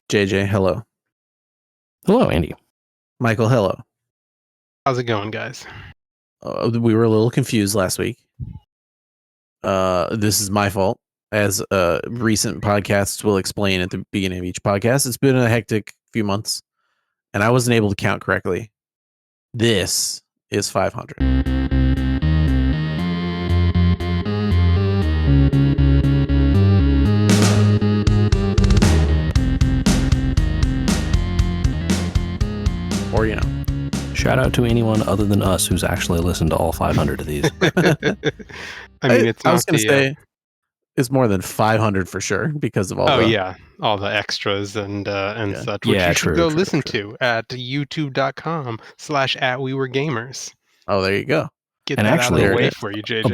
JJ, hello. Hello, Andy. Michael, hello. How's it going, guys? We were a little confused last week. This is my fault. As recent podcasts will explain at the beginning of each podcast, it's been a hectic few months, and I wasn't able to count correctly. This is 500. Or, you know. Shout out to anyone other than us who's actually listened to all 500 of these. I mean, it's not I was going to say it's more than 500 for sure because of all all the extras and such, which Yeah, you should true, go true, listen true. to at youtube.com/@weweregamers. Oh, there you go. Get And that actually, out of the way for you, JJ.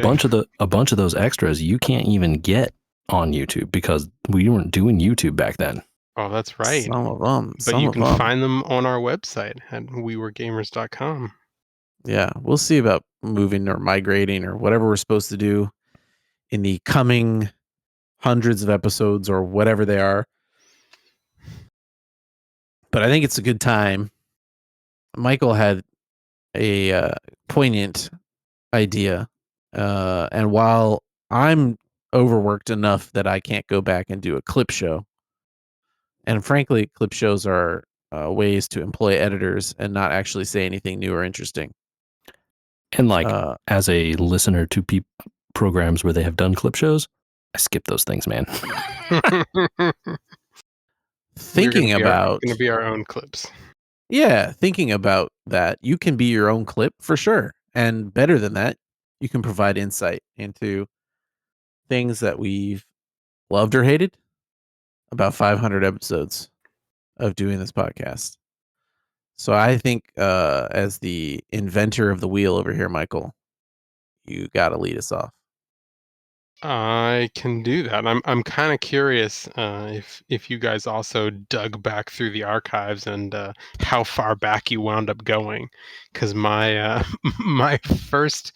A bunch of those extras you can't even get on YouTube because we weren't doing YouTube back then. Oh, that's right. Some of them. But you can find them on our website at weweregamers.com. Yeah, we'll see about moving or migrating or whatever we're supposed to do in the coming hundreds of episodes or whatever they are. But I think it's a good time. Michael had a poignant idea. And while I'm overworked enough that I can't go back and do a clip show, and frankly, clip shows are ways to employ editors and not actually say anything new or interesting. And as a listener to programs where they have done clip shows, I skip those things, man. Thinking about going to be our own clips. Yeah, thinking about that, you can be your own clip for sure. And better than that, you can provide insight into things that we've loved or hated about 500 episodes of doing this podcast. So I think as the inventor of the wheel over here, Michael, you got to lead us off. I can do that. I'm kind of curious if you guys also dug back through the archives and how far back you wound up going, because my my first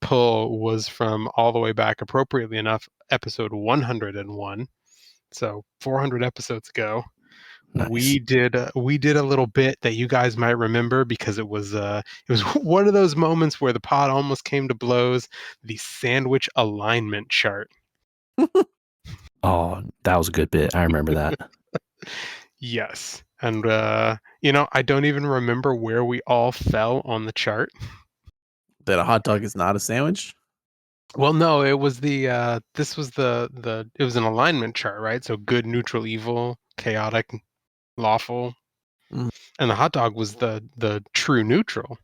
pull was from all the way back, appropriately enough, episode 101, so 400 episodes ago. Nice. We did a little bit that you guys might remember because it was one of those moments where the pod almost came to blows. The sandwich alignment chart. Oh, that was a good bit. I remember that. Yes, and I don't even remember where we all fell on the chart. That a hot dog is not a sandwich? Well, no, it was it was an alignment chart, right? So good, neutral, evil, chaotic, lawful. Mm. And the hot dog was the true neutral.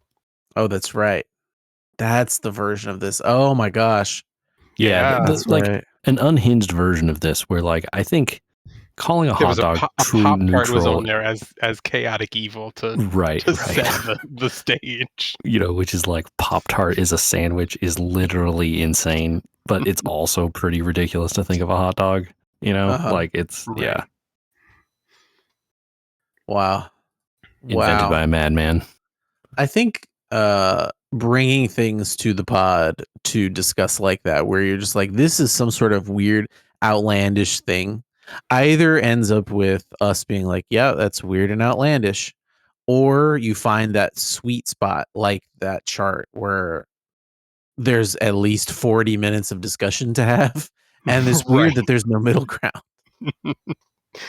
Oh, that's right. That's the version of this. Oh my gosh. Yeah, that's right. Like an unhinged version of this where I think calling a hot dog true neutral was on there as chaotic evil to set the stage. Which is like Pop-Tart is a sandwich is literally insane, but it's also pretty ridiculous to think of a hot dog, it's right. Yeah. Wow. Invented by a madman. I think bringing things to the pod to discuss like that, where you're just like, this is some sort of weird, outlandish thing, either ends up with us being like, yeah, that's weird and outlandish, or you find that sweet spot like that chart where there's at least 40 minutes of discussion to have, and it's weird that there's no middle ground.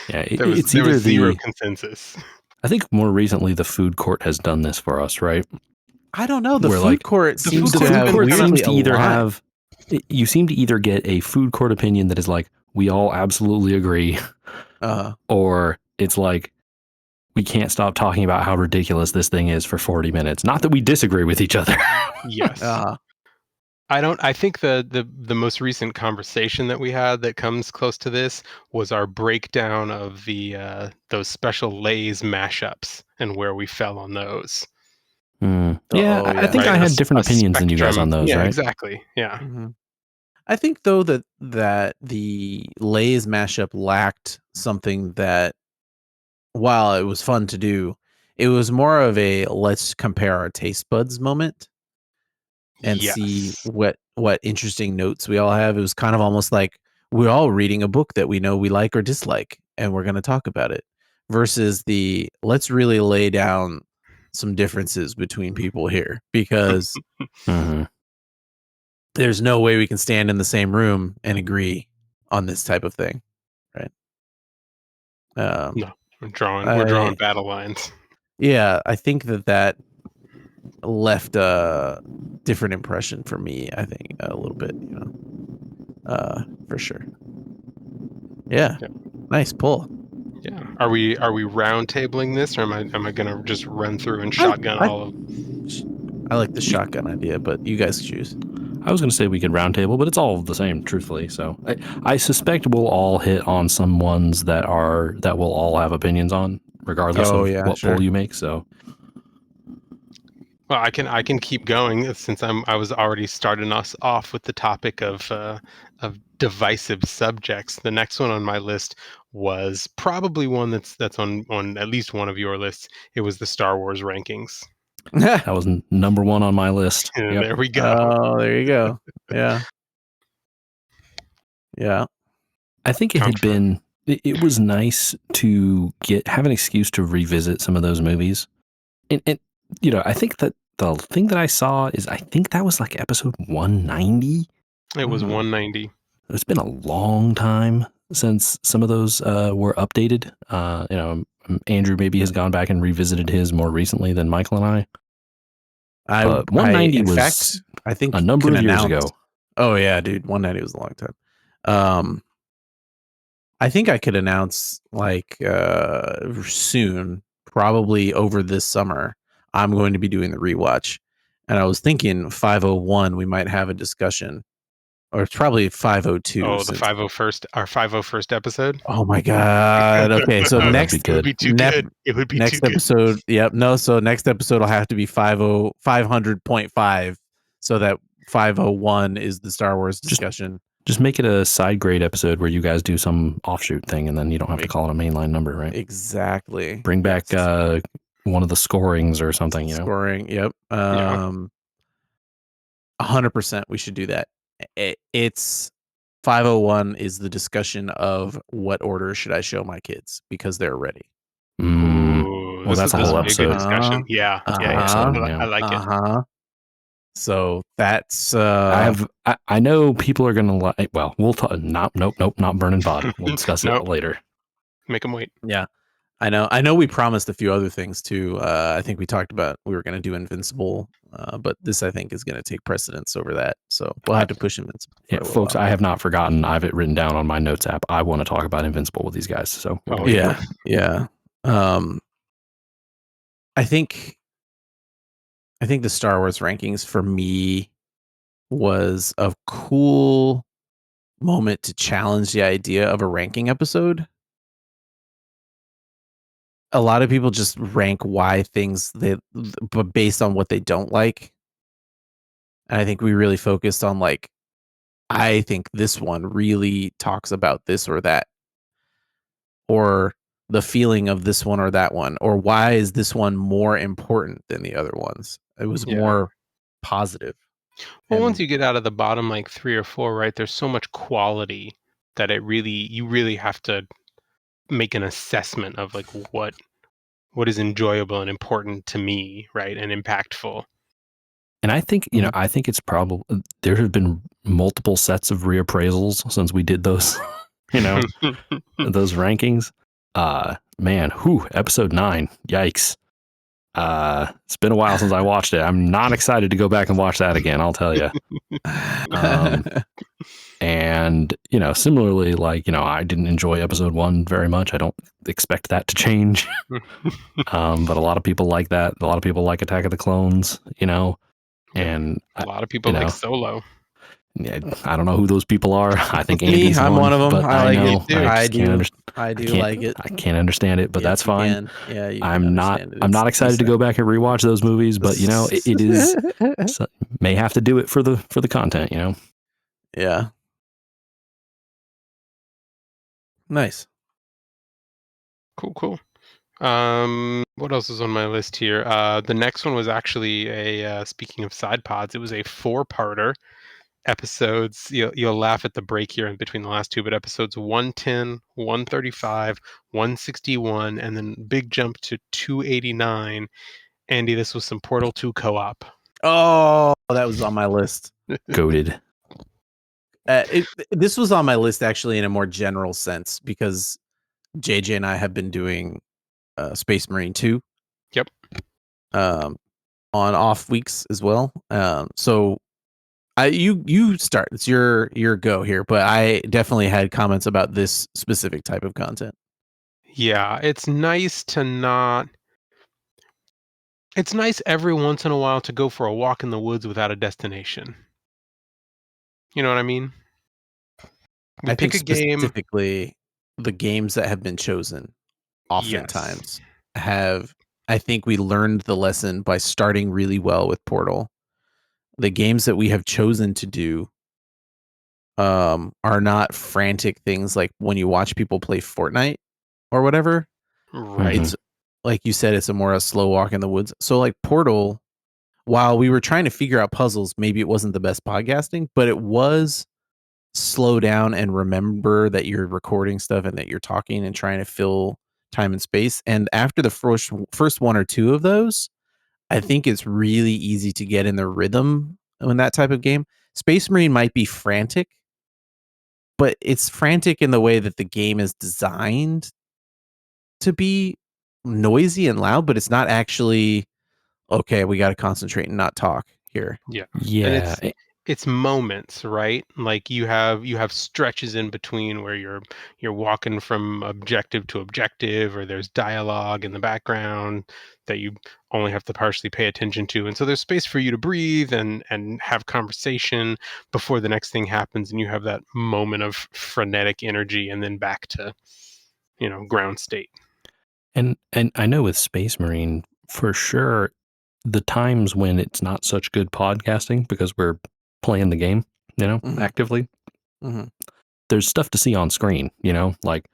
Yeah, there was zero consensus. I think more recently the food court has done this for us, right? I don't know. The food court seems to have you seem to either get a food court opinion that is like, we all absolutely agree, or it's like, we can't stop talking about how ridiculous this thing is for 40 minutes. Not that we disagree with each other. Yes. I think the most recent conversation that we had that comes close to this was our breakdown of the those special Lay's mashups and where we fell on those. Yeah, I think I had different opinions than you guys on those, right? Exactly. Yeah. Mm-hmm. I think though that the Lay's mashup lacked something that, while it was fun to do, it was more of a let's compare our taste buds moment and see what interesting notes we all have. It was kind of almost like we're all reading a book that we know we like or dislike, and we're going to talk about it, versus the let's really lay down some differences between people here, because there's no way we can stand in the same room and agree on this type of thing, right? No, we're drawing battle lines. Yeah, I think that left a different impression for me. I think a little bit, for sure. Yeah, nice pull. Yeah, are we round tabling this, or am I gonna just run through and shotgun all of? I like the shotgun idea, but you guys choose. I was going to say we could roundtable, but it's all the same, truthfully. So I suspect we'll all hit on some ones that we'll all have opinions on, regardless of what poll you make. So, well, I can keep going since I was already starting us off with the topic of divisive subjects. The next one on my list was probably one that's on at least one of your lists. It was the Star Wars rankings. That was number one on my list. Yep. There we go. Oh, there you go. Yeah. Yeah. I think it was nice to have an excuse to revisit some of those movies. And I think that the thing that I saw is, I think that was like episode 190. It was 190. It's been a long time since some of those were updated. Andrew maybe has gone back and revisited his more recently than Michael and I. But 190 was I think a number of years ago. Oh yeah, dude, 190 was a long time. I think I could announce soon, probably over this summer, I'm going to be doing the rewatch. And I was thinking 501, we might have a discussion. Or it's probably 502. Oh, the 501st, our 501st episode. Oh my god. Okay, so next it would be too good. It would be next too episode. Good. Yep. No, so next episode will have to be 500.5, so that 501 is the Star Wars discussion. Just make it a side grade episode where you guys do some offshoot thing, and then you don't have to call it a mainline number, right? Exactly. Bring back one of the scorings or something, Scoring, yep. 100% we should do that. It's 501 is the discussion of what order should I show my kids because they're ready. Ooh, well, that's a whole episode. Good discussion. Yeah, I like it. So that's I know people are gonna like. Well, we'll talk. Nope, not burning pod. We'll discuss it later. Make them wait. Yeah, I know. We promised a few other things too. I think we talked about we were going to do Invincible, but this I think is going to take precedence over that. So we'll have to push Invincible. Yeah, folks, I have not forgotten. I have it written down on my notes app. I want to talk about Invincible with these guys. So yeah. I think the Star Wars rankings for me was a cool moment to challenge the idea of a ranking episode. A lot of people just rank but based on what they don't like. And I think we really focused on I think this one really talks about this or that, or the feeling of this one or that one, or why is this one more important than the other ones? It was more positive. Well, once you get out of the bottom 3 or 4, right, there's so much quality that you really have to make an assessment of what is enjoyable and important to me, right, and impactful. And I think I think it's probably there have been multiple sets of reappraisals since we did those, those rankings. Man, episode 9, yikes. It's been a while since I watched it. I'm not excited to go back and watch that again, I'll tell you. And, similarly, I didn't enjoy episode 1 very much. I don't expect that to change. But a lot of people like that. A lot of people like Attack of the Clones, and a lot of people like Solo. Yeah, I don't know who those people are. I think Andy's I'm one of them. But I know. I do like it. I can't understand it, but that's fine. Yeah, I'm not excited to go back and rewatch those movies, but it is may have to do it for the content, Yeah. Nice. Cool. What else is on my list here? The next one was actually speaking of side pods, it was a 4-parter. episodes. You'll laugh at the break here in between the last two, but episodes 110, 135, 161, and then big jump to 289. Andy, this was some Portal 2 co-op. Oh, that was on my list. Goated. This was on my list actually in a more general sense because JJ and I have been doing Space Marine 2. Yep. On off weeks as well. So you start. It's your go here, but I definitely had comments about this specific type of content. Yeah, it's nice to not. It's nice every once in a while to go for a walk in the woods without a destination. You know what I mean? We I think pick a game. specifically the games that have been chosen Yes. oftentimes have, I think we learned the lesson by starting really well with Portal. The games that we have chosen to do are not frantic things like when you watch people play Fortnite or whatever. Right. It's like you said, it's a slow walk in the woods. So like Portal, while we were trying to figure out puzzles, maybe it wasn't the best podcasting, but it was slow down and remember that you're recording stuff and that you're talking and trying to fill time and space. And after the first one or two of those, I think it's really easy to get in the rhythm in that type of game. Space Marine might be frantic, but it's frantic in the way that the game is designed to be noisy and loud, but it's not actually okay, we got to concentrate and not talk here. Yeah. And Yeah. it's moments, right? Like you have stretches in between where you're walking from objective to objective, or there's dialogue in the background that you only have to partially pay attention to. And so there's space for you to breathe and have conversation before the next thing happens, and you have that moment of frenetic energy and then back to, ground state. And I know with Space Marine, for sure, the times when it's not such good podcasting because we're playing the game, actively, there's stuff to see on screen, like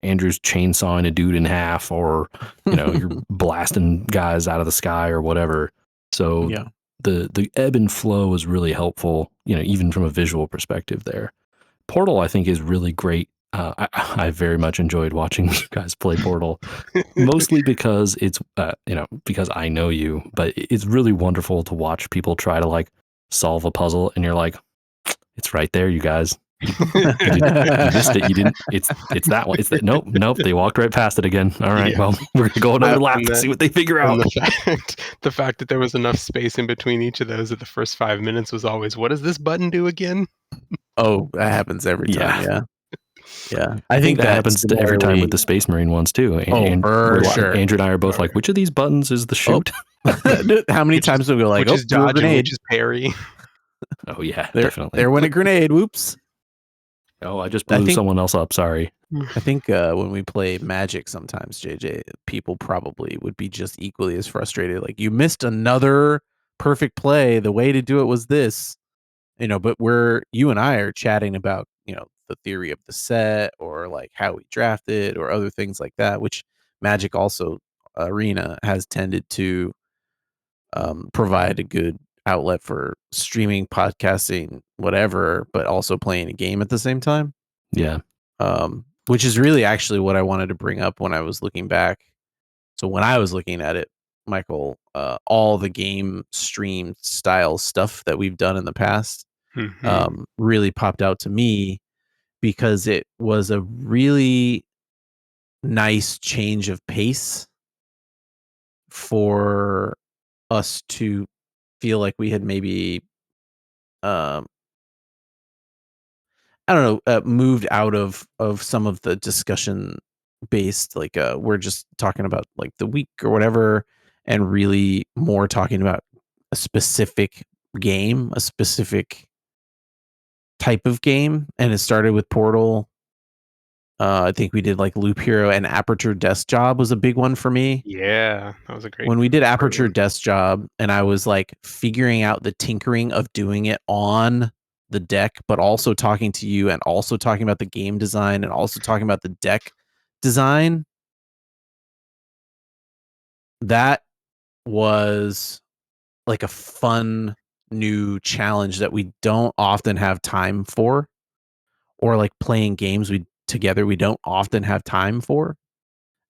Andrew's chainsawing a dude in half, or, you're blasting guys out of the sky or whatever. So Yeah. the ebb and flow is really helpful, even from a visual perspective there. Portal, I think, is really great. I very much enjoyed watching you guys play Portal, mostly because it's, because I know you, but it's really wonderful to watch people try to like solve a puzzle, and you're like, it's right there, you guys. You missed it. You didn't. It's that one. It's that. Nope. They walked right past it again. All right. Yeah. Well, we're gonna go another lap and see what they figure out. The fact that there was enough space in between each of those that the first 5 minutes was always, what does this button do again? Oh, that happens every time. Yeah. Yeah. I think that happens to every time with the Space Marine ones too. And for sure. Andrew and I are both like, which of these buttons is the shoot? How many times do we go like, which is dodging, which is parry? Oh yeah, definitely. There went a grenade. Whoops. Oh, I just blew someone else up. Sorry. I think when we play Magic sometimes, JJ, people probably would be just equally as frustrated. Like, you missed another perfect play. The way to do it was this. But you and I are chatting about, the theory of the set, or like how we drafted, or other things like that, which Magic also Arena has tended to provide a good outlet for streaming, podcasting, whatever, but also playing a game at the same time. Yeah. Which is really actually what I wanted to bring up when I was looking back. So when I was looking at it, Michael, all the game stream style stuff that we've done in the past really popped out to me, because it was a really nice change of pace for us to feel like we had maybe I don't know, moved out of some of the discussion based, like we're just talking about like the week or whatever, and really more talking about a specific game, a specific type of game. And it started with Portal. I think we did like Loop Hero, and Aperture Desk Job was a big one for me. Yeah, that was a great. When we did Aperture Desk Job, and I was like figuring out the tinkering of doing it on the deck, but also talking to you, and also talking about the game design, and also talking about the deck design. That was like a fun new challenge that we don't often have time for, or like playing games we don't often have time for.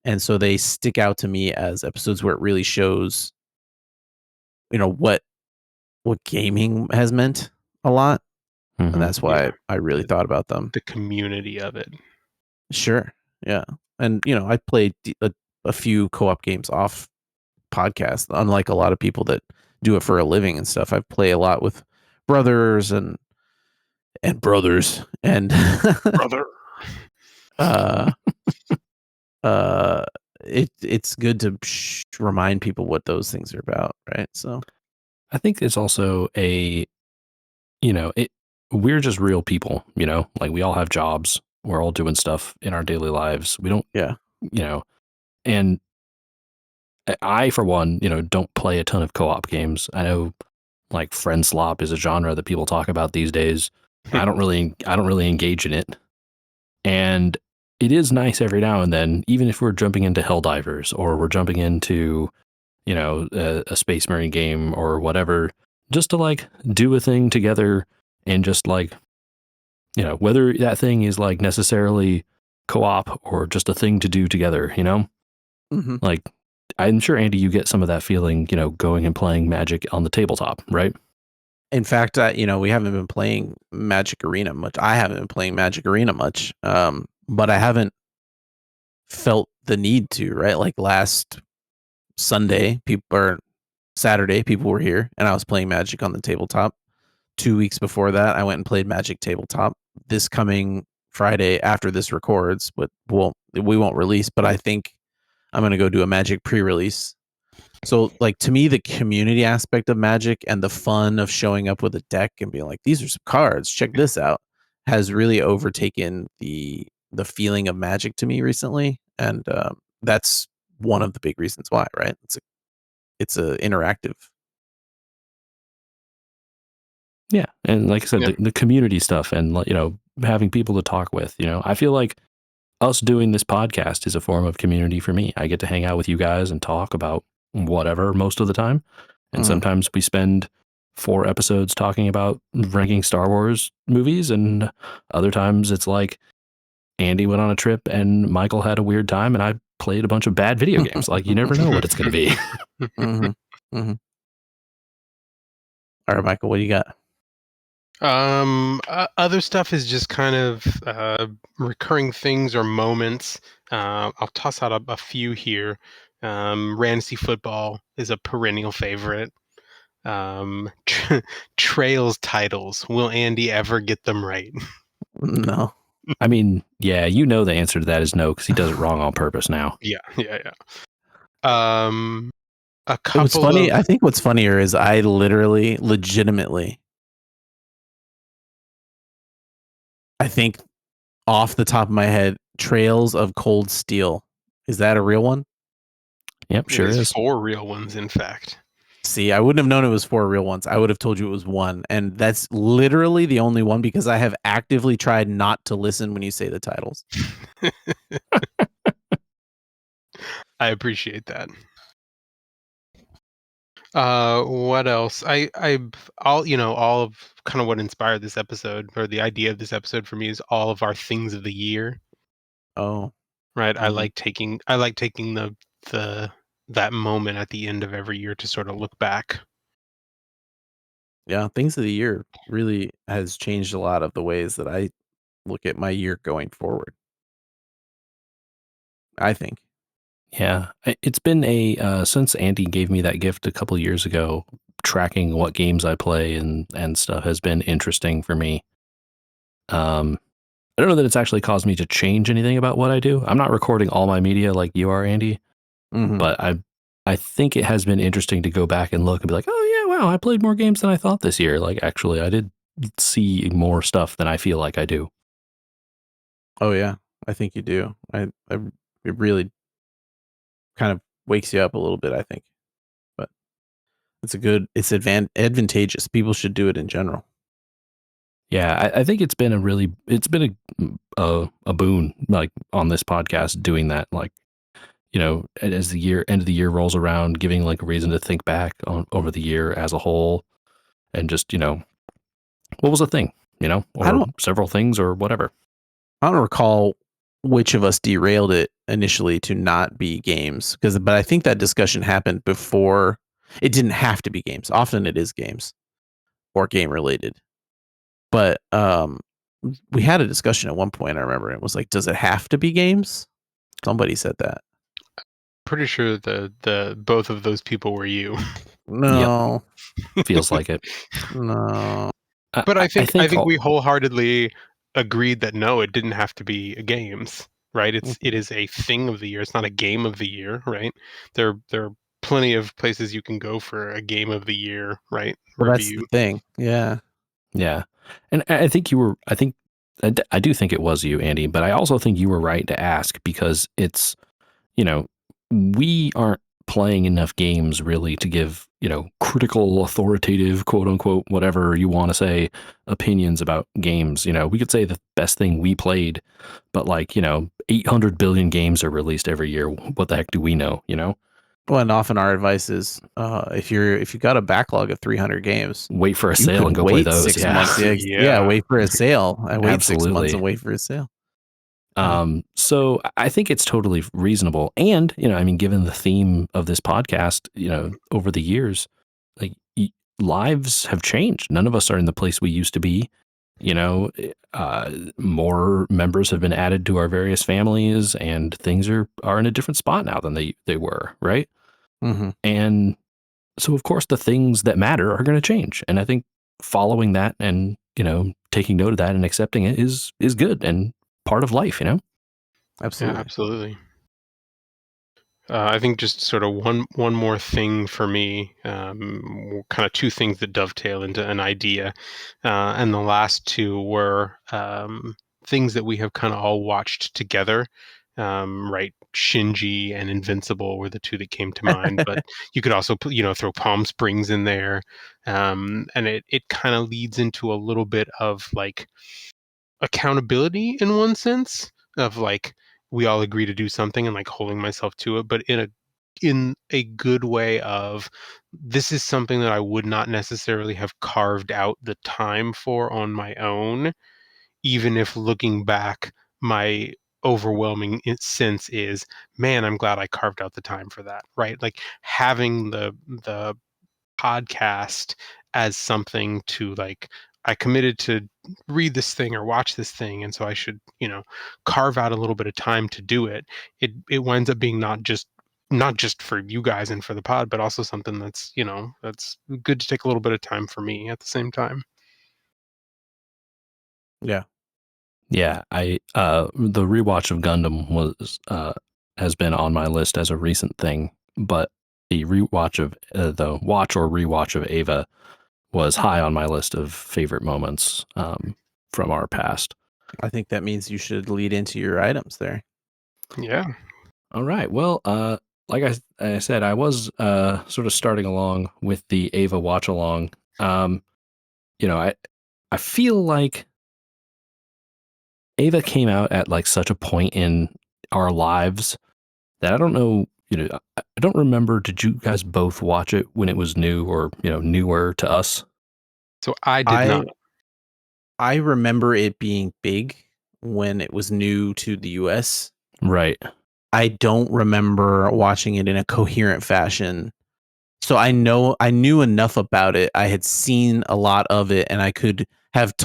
And so they stick out to me as episodes where it really shows, what gaming has meant a lot. And that's Yeah, why I really the, thought about them. the community of it. Sure. Yeah. And, I played a few co-op games off podcast, unlike a lot of people that do it for a living and stuff. I play a lot with brothers and brothers and Brother. uh uh it's good to remind people what those things are about, right? So I think it's also we're just real people, like we all have jobs. We're all doing stuff in our daily lives. We don't, yeah. you know, and I, for one, don't play a ton of co-op games. I know like friend slop is a genre that people talk about these days. I don't really engage in it. And it is nice every now and then, even if we're jumping into Helldivers or we're jumping into, a Space Marine game or whatever, just to like do a thing together and just like, whether that thing is like necessarily co-op or just a thing to do together, Hmm. like I'm sure, Andy, you get some of that feeling, going and playing Magic on the tabletop, right? In fact, we haven't been playing Magic Arena much. I haven't been playing Magic Arena much. But I haven't felt the need to, right? Like last Sunday, Saturday, people were here and I was playing Magic on the tabletop. 2 weeks before that, I went and played Magic Tabletop. This coming Friday after this records, but we won't release, but I think I'm gonna go do a Magic pre-release. So like to me, the community aspect of Magic and the fun of showing up with a deck and being like, these are some cards, check this out, has really overtaken the feeling of Magic to me recently. And that's one of the big reasons why, right? It's a interactive. Yeah. And like I said, Yeah. the community stuff and, having people to talk with, I feel like us doing this podcast is a form of community for me. I get to hang out with you guys and talk about whatever most of the time. And Mhm. sometimes we spend 4 episodes talking about ranking Star Wars movies. And other times it's like Andy went on a trip and Michael had a weird time and I played a bunch of bad video games. Like you never know what it's going to be. Mhm. Mhm. All right, Michael, what do you got? Other stuff is just kind of recurring things or moments. I'll toss out a few here. Fantasy football is a perennial favorite. Trails titles. Will Andy ever get them right? No. I mean, yeah, the answer to that is no, because he does it wrong on purpose now. Yeah, yeah, yeah. A What's couple funny, of I think what's funnier is I literally, legitimately, I think off the top of my head, Trails of Cold Steel. Is that a real one? Yep, it sure is is. 4 real ones, in fact. See, I wouldn't have known it was 4 real ones. I would have told you it was one. And that's literally the only one because I have actively tried not to listen when you say the titles. I appreciate that. What else? All of kind of what inspired this episode or the idea of this episode for me is all of our things of the year, Oh. right? Mhm. I like taking the that moment at the end of every year to sort of look back. Yeah, things of the year really has changed a lot of the ways that I look at my year going forward, I think. Yeah, it's been since Andy gave me that gift a couple years ago. Tracking what games I play and stuff has been interesting for me. I don't know that it's actually caused me to change anything about what I do. I'm not recording all my media like you are, Andy, Mhm. but I think it has been interesting to go back and look and be like, oh yeah, wow, I played more games than I thought this year. Like actually, I did see more stuff than I feel like I do. Oh, yeah. I think you do. It really kind of wakes you up a little bit, I think. But it's advantageous. People should do it in general. Yeah, I think it's been a boon like on this podcast doing that. Like as the end of the year rolls around, giving like a reason to think back on over the year as a whole, and just, what was the thing, I or don't several things or whatever. I don't recall which of us derailed it initially to not be games, but I think that discussion happened before. It didn't have to be games. Often it is games or game related. But we had a discussion at one point, I remember. It was like, does it have to be games? Somebody said that. Pretty sure the both of those people were you. Yep, No. feels like it. No. But I I think think we wholeheartedly agreed that no, it didn't have to be a games, right? It is a thing of the year. It's not a game of the year, right? There are plenty of places you can go for a game of the year, right? Well, that's the Review. thing. Yeah. Yeah. And I think I do think it was you, Andy, but I also think you were right to ask because it's, you know, we aren't playing enough games really to give, critical, authoritative, quote unquote, whatever you want to say, opinions about games. We could say the best thing we played, but 800 billion games are released every year. What the heck do we know, Well, and often our advice is, if you got a backlog of 300 games, Wait for a you sale could and go play wait those. 6 Yeah. months. Yeah, yeah, Yeah. wait for a sale. I wait 6 months and Absolutely. wait for a sale. Yeah. So I think it's totally reasonable. And, given the theme of this podcast, over the years, like lives have changed. None of us are in the place we used to be. More members have been added to our various families, and things are in a different spot now than they were, right? Mhm. And so, of course, the things that matter are going to change. And I think following that and taking note of that and accepting it is good and part of life. Yeah, Absolutely. absolutely. I think just sort of one more thing for me, kind of two things that dovetail into an idea, and the last two were things that we have kind of all watched together. Right, Shinji and Invincible were the two that came to mind, but you could also put, throw Palm Springs in there, and it kind of leads into a little bit of like accountability in one sense of like we all agree to do something and like holding myself to it, but in a good way of this is something that I would not necessarily have carved out the time for on my own, even if looking back my overwhelming sense is, man, I'm glad I carved out the time for that, right? Like having the podcast as something to like I committed to read this thing or watch this thing, and so I should, carve out a little bit of time to do it. It winds up being not just for you guys and for the pod, but also something that's, that's good to take a little bit of time for me at the same time. Yeah. Yeah, I the rewatch of Gundam was has been on my list as a recent thing, but the rewatch of the watch or rewatch of Ava was high on my list of favorite moments from our past. I think that means you should lead into your items there. Yeah. All right. Well, like I said, I was sort of starting along with the Ava watch along. I feel like Ava came out at like such a point in our lives that I don't know, I don't remember. Did you guys both watch it when it was new or, newer to us? So I did I not. I remember it being big when it was new to the US. Right. I don't remember watching it in a coherent fashion. So I knew enough about it. I had seen a lot of it, and I could have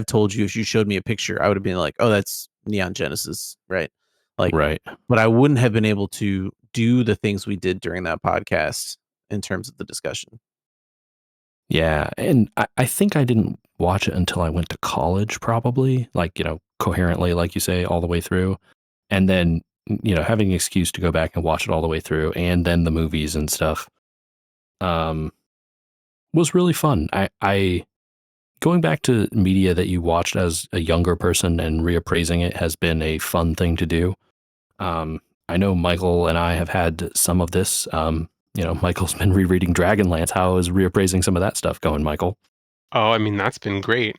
told you if you showed me a picture. I would have been like, "Oh, that's Neon Genesis," right? Like, Right. but I wouldn't have been able to do the things we did during that podcast in terms of the discussion. Yeah. And I think I didn't watch it until I went to college, probably, like, coherently, like you say, all the way through. And then, having an excuse to go back and watch it all the way through and then the movies and stuff um, was really fun. I going back to media that you watched as a younger person and reappraising it has been a fun thing to do. I know Michael and I have had some of this. Michael's been rereading Dragonlance. How is reappraising some of that stuff going, Michael? Oh, I mean, that's been great,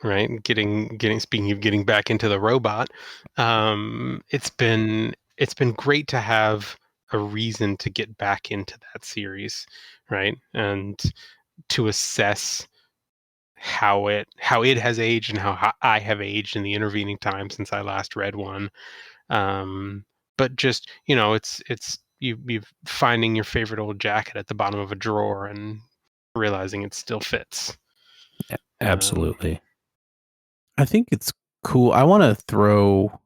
right? Speaking of getting back into the robot, it's been great to have a reason to get back into that series, right? And to assess how it has aged and how I have aged in the intervening time since I last read one. But just, it's you finding your favorite old jacket at the bottom of a drawer and realizing it still fits. Absolutely. I think it's cool. I want to throw,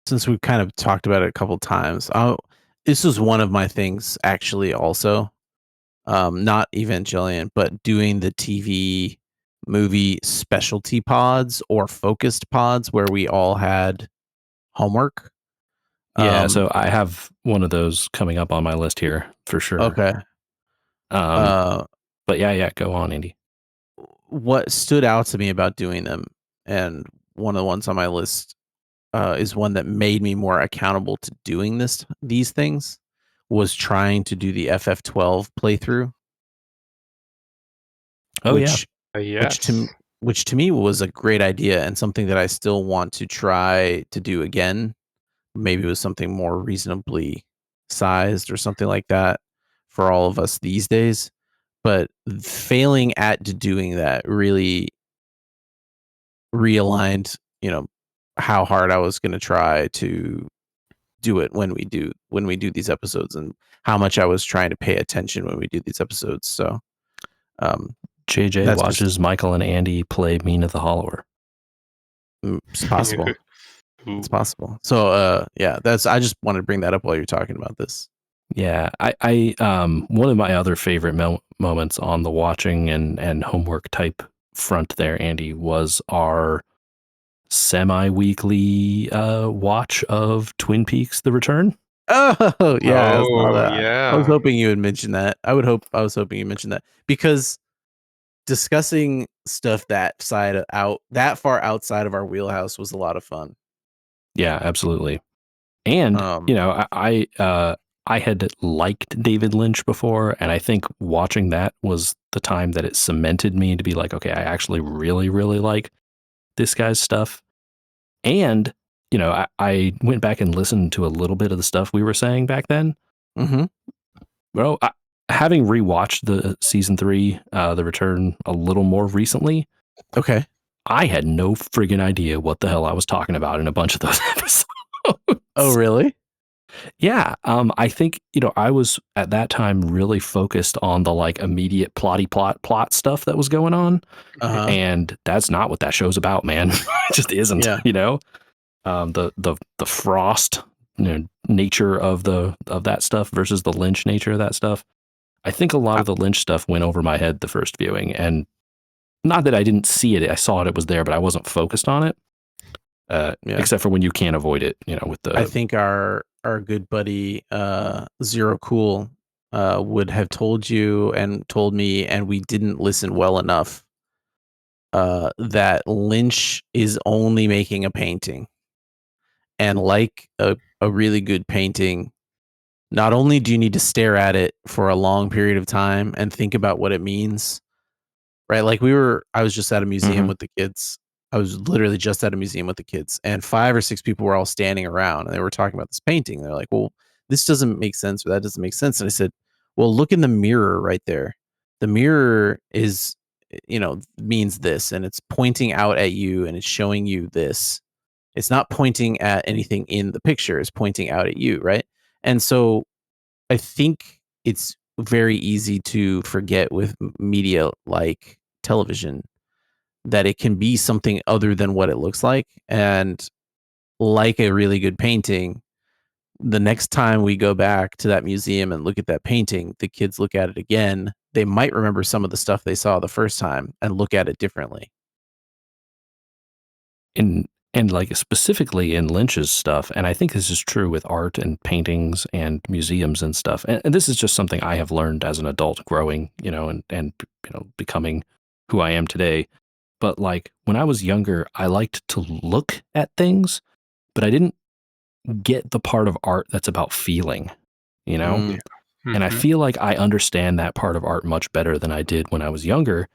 since we've kind of talked about it a couple times. This was one of my things actually. Also, not Evangelion, but doing the TV movie specialty pods or focused pods where we all had homework. Yeah, so I have one of those coming up on my list here for sure. Okay. But yeah, go on, Andy. What stood out to me about doing them, and one of the ones on my list is one that made me more accountable to doing these things, was trying to do the FF12 playthrough. Oh which, yeah, yes. Which to me was a great idea and something that I still want to try to do again. Maybe with something more reasonably sized or something like that for all of us these days. But failing at doing that really realigned, how hard I was going to try to do it when we do these episodes, and how much I was trying to pay attention when we do these episodes. So, JJ that's watches Michael and Andy play Mina the Hollower. It's possible. It's possible. So, yeah, I just wanted to bring that up while you're talking about this. Yeah, I one of my other favorite moments on the watching and homework type front there, Andy, was our semi-weekly watch of Twin Peaks: The Return. Oh, yeah, I saw that. Yeah. I was hoping you would mention that. I was hoping you mentioned that, because discussing stuff that far outside of our wheelhouse was a lot of fun. Yeah, absolutely. And I had liked David Lynch before, and I think watching that was the time that it cemented me to be like, okay, I actually really, really like this guy's stuff. And I went back and listened to a little bit of the stuff we were saying back then. Mm-hmm. Well, having rewatched the season 3, The Return, a little more recently, Okay. I had no friggin' idea what the hell I was talking about in a bunch of those episodes. Oh, really? Yeah. I think, I was at that time really focused on the like immediate plot stuff that was going on. Uh-huh. And that's not what that show's about, man. It just isn't, Yeah. The Frost, nature of that stuff versus the Lynch nature of that stuff. I think a lot of the Lynch stuff went over my head the first viewing, and not that I didn't see it. I saw it was there, but I wasn't focused on it. Except for when you can't avoid it, with the. I think our good buddy Zero Cool would have told you and told me, and we didn't listen well enough, that Lynch is only making a painting, and like a really good painting, not only do you need to stare at it for a long period of time and think about what it means, right? Like I was just at a museum with the kids. I was literally just at a museum with the kids, and 5 or 6 people were all standing around, and they were talking about this painting. They're like, "Well, this doesn't make sense, or that doesn't make sense." And I said, "Well, look in the mirror right there. The mirror means this, and it's pointing out at you, and it's showing you this. It's not pointing at anything in the picture. It's pointing out at you, right?" And so I think it's very easy to forget with media like television that it can be something other than what it looks like. And like a really good painting, the next time we go back to that museum and look at that painting, the kids look at it again, they might remember some of the stuff they saw the first time and look at it differently. And like specifically in Lynch's stuff, and I think this is true with art and paintings and museums and stuff. And this is just something I have learned as an adult growing, and becoming who I am today. But like when I was younger, I liked to look at things, but I didn't get the part of art that's about feeling, Yeah. And I feel like I understand that part of art much better than I did when I was younger.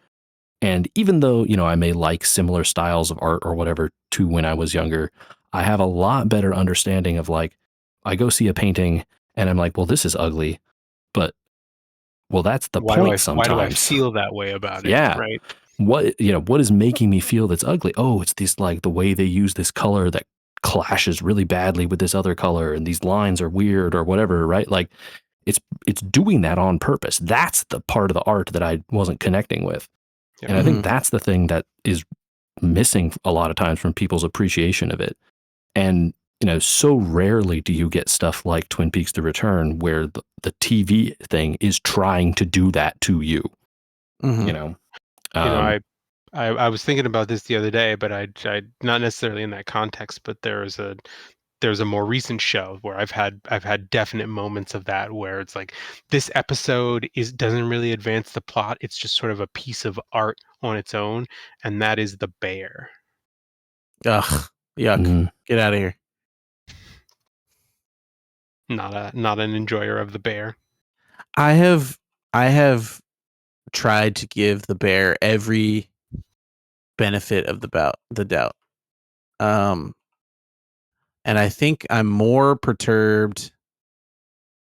And even though, I may like similar styles of art or whatever to when I was younger, I have a lot better understanding of like, I go see a painting and I'm like, well, this is ugly, but Well, that's the Why do point I sometimes. feel that way about it? Yeah. Right. What is making me feel that's ugly? Oh, it's this, like, the way they use this color that clashes really badly with this other color, and these lines are weird or whatever, right? Like, it's doing that on purpose. That's the part of the art that I wasn't connecting with. Yep. And I think that's the thing that is missing a lot of times from people's appreciation of it. And, so rarely do you get stuff like Twin Peaks: The Return, where the TV thing is trying to do that to you, you know? You know, Um, I was thinking about this the other day, but I not necessarily in that context, but there's a more recent show where I've had definite moments of that where it's like this episode doesn't really advance the plot. It's just sort of a piece of art on its own, and that is The Bear. Ugh, yuck. mhm. Get out of here. Not an enjoyer of The Bear. I have tried to give the bear every benefit of the doubt. Um, and I think I'm more perturbed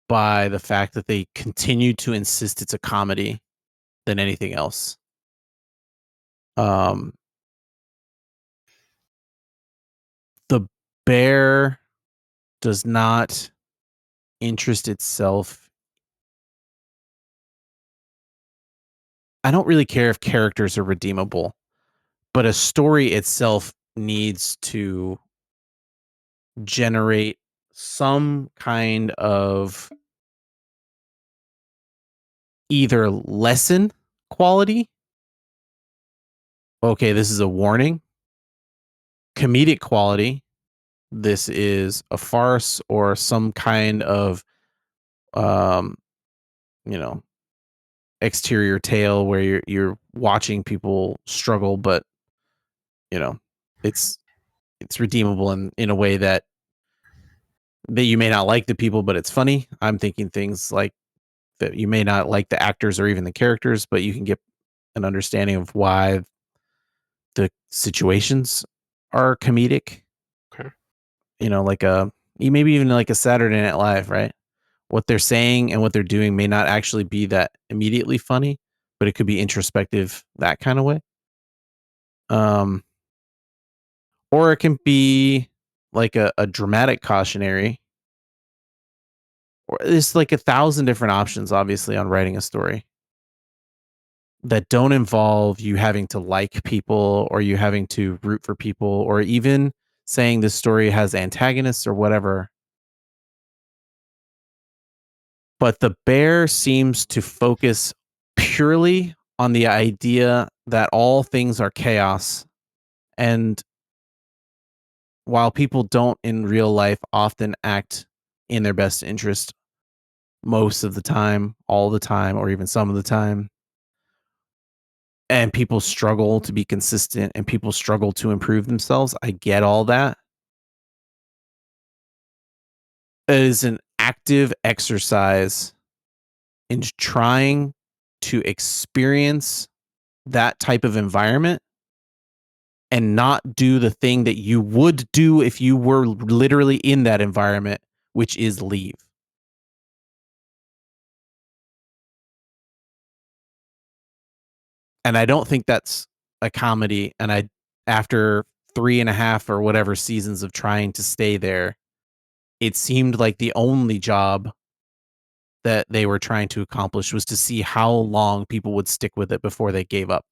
by the fact that they continue to insist it's a comedy than anything else. Um, the bear does not interest itself. I don't really care if characters are redeemable, but a story itself needs to generate some kind of either lesson quality. Okay, this is a warning. Comedic quality. This is a farce or some kind of um, you know, exterior tale where you're watching people struggle, but you know, it's it's redeemable in a way that you may not like the people, but it's funny. I'm thinking things like that you may not like the actors or even the characters, but you can get an understanding of why the situations are comedic. Okay. Like maybe even like a Saturday Night Live, right? What they're saying and what they're doing may not actually be that immediately funny, but it could be introspective that kind of way. Um, or it can be like a dramatic cautionary. Or there's like 1,000 different options, obviously, on writing a story that don't involve you having to like people or you having to root for people or even saying this story has antagonists or whatever. But the bear seems to focus purely on the idea that all things are chaos. And while people don't in real life often act in their best interest most of the time, all the time, or even some of the time, and people struggle to be consistent and people struggle to improve themselves, I get all that. It is an active exercise in trying to experience that type of environment and not do the thing that you would do if you were literally in that environment, which is leave. And I don't think that's a comedy. And after 3.5 or whatever seasons of trying to stay there, it seemed like the only job that they were trying to accomplish was to see how long people would stick with it before they gave up.